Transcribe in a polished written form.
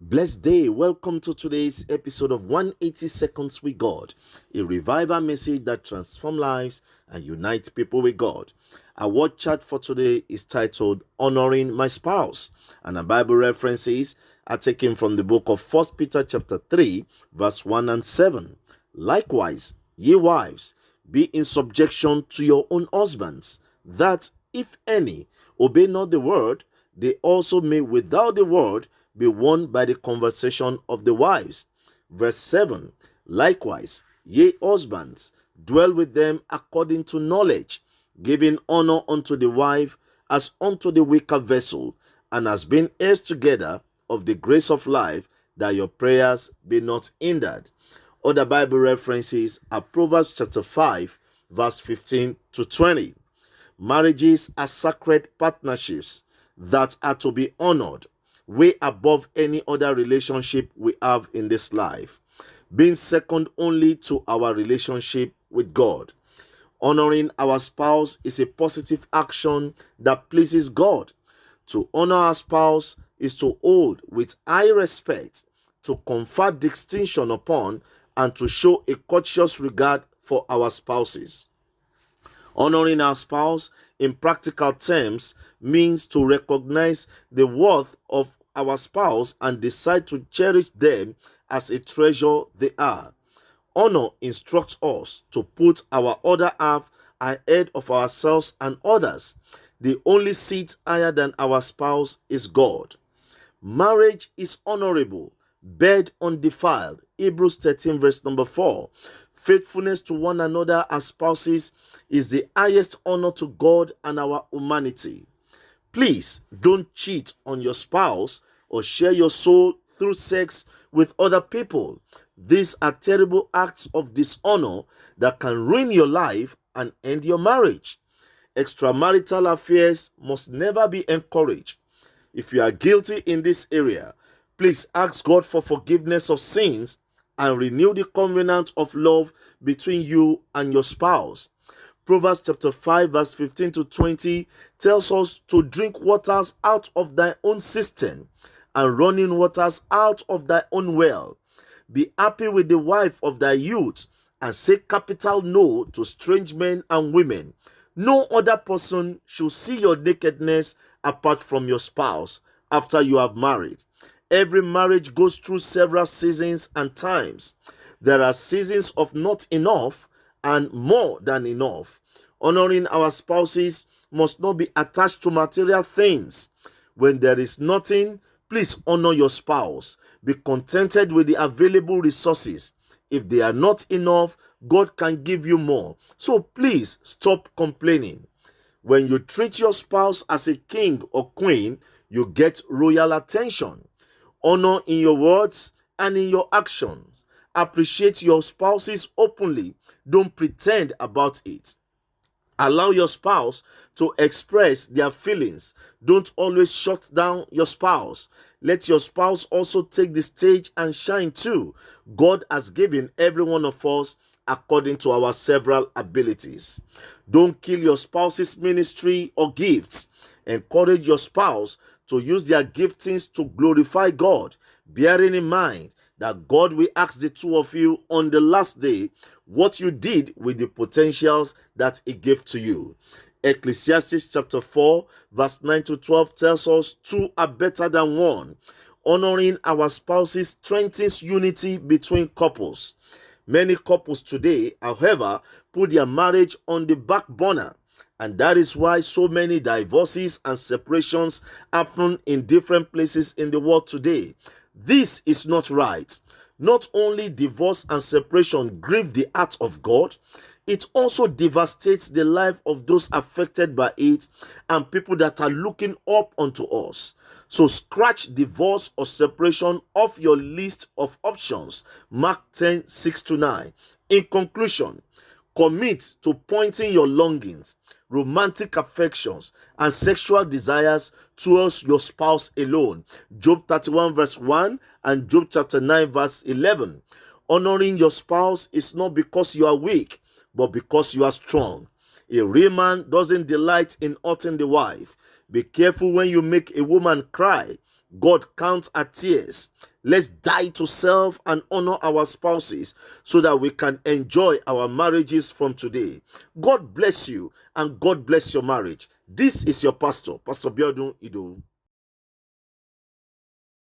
Blessed day. Welcome to today's episode of 180 Seconds with God, a revival message that transforms lives and unites people with God. Our word chat for today is titled Honoring My Spouse, and our Bible references are taken from the book of 1 Peter chapter 3, verse 1 and 7. Likewise, ye wives, be in subjection to your own husbands, that, if any obey not the word, they also may without the word be won by the conversation of the wives. Verse 7. Likewise, ye husbands, dwell with them according to knowledge, giving honor unto the wife as unto the weaker vessel, and as being heirs together of the grace of life, that your prayers be not hindered. Other Bible references are Proverbs chapter 5, verse 15 to 20. Marriages are sacred partnerships that are to be honored way above any other relationship we have in this life, being second only to our relationship with God. Honoring our spouse is a positive action that pleases God. To honor our spouse is to hold with high respect, to confer distinction upon, and to show a courteous regard for our spouses. Honoring our spouse in practical terms means to recognize the worth of our spouse and decide to cherish them as a treasure they are. Honor instructs us to put our other half ahead of ourselves and others. The only seat higher than our spouse is God. Marriage is honorable, bed undefiled. Hebrews 13 verse number 4. Faithfulness to one another as spouses is the highest honor to God and our humanity. Please don't cheat on your spouse or share your soul through sex with other people. These are terrible acts of dishonor that can ruin your life and end your marriage. Extramarital affairs must never be encouraged. If you are guilty in this area, please ask God for forgiveness of sins and renew the covenant of love between you and your spouse. Proverbs chapter 5 verse 15 to 20 tells us to drink waters out of thy own cistern and running waters out of thy own well. Be happy with the wife of thy youth and say capital no to strange men and women. No other person should see your nakedness apart from your spouse after you have married. Every marriage goes through several seasons and times. There are seasons of not enough and more than enough. Honoring our spouses must not be attached to material things. When there is nothing, please honor your spouse. Be contented with the available resources. If they are not enough, God can give you more. So please stop complaining. When you treat your spouse as a king or queen, you get royal attention. Honor in your words and in your actions. Appreciate your spouses openly. Don't pretend about it. Allow your spouse to express their feelings. Don't always shut down your spouse. Let your spouse also take the stage and shine too. God has given every one of us according to our several abilities. Don't kill your spouse's ministry or gifts. Encourage your spouse to use their giftings to glorify God, bearing in mind that God will ask the two of you on the last day what you did with the potentials that He gave to you. Ecclesiastes chapter 4 verse 9 to 12 tells us two are better than one. Honoring our spouses strengthens unity between couples. Many couples today, however, put their marriage on the back burner, and that is why so many divorces and separations happen in different places in the world today. This is not right. Not only divorce and separation grieve the heart of God, it also devastates the life of those affected by it and people that are looking up unto us. So scratch divorce or separation off your list of options. Mark 10, 6 to 9. In conclusion, commit to pointing your longings, romantic affections, and sexual desires towards your spouse alone. Job 31 verse 1 and Job chapter 9 verse 11. Honoring your spouse is not because you are weak, but because you are strong. A real man doesn't delight in hurting the wife. Be careful when you make a woman cry. God counts our tears. Let's die to self and honor our spouses so that we can enjoy our marriages from today. God bless you and God bless your marriage. This is your pastor, Pastor Biodun Idowu.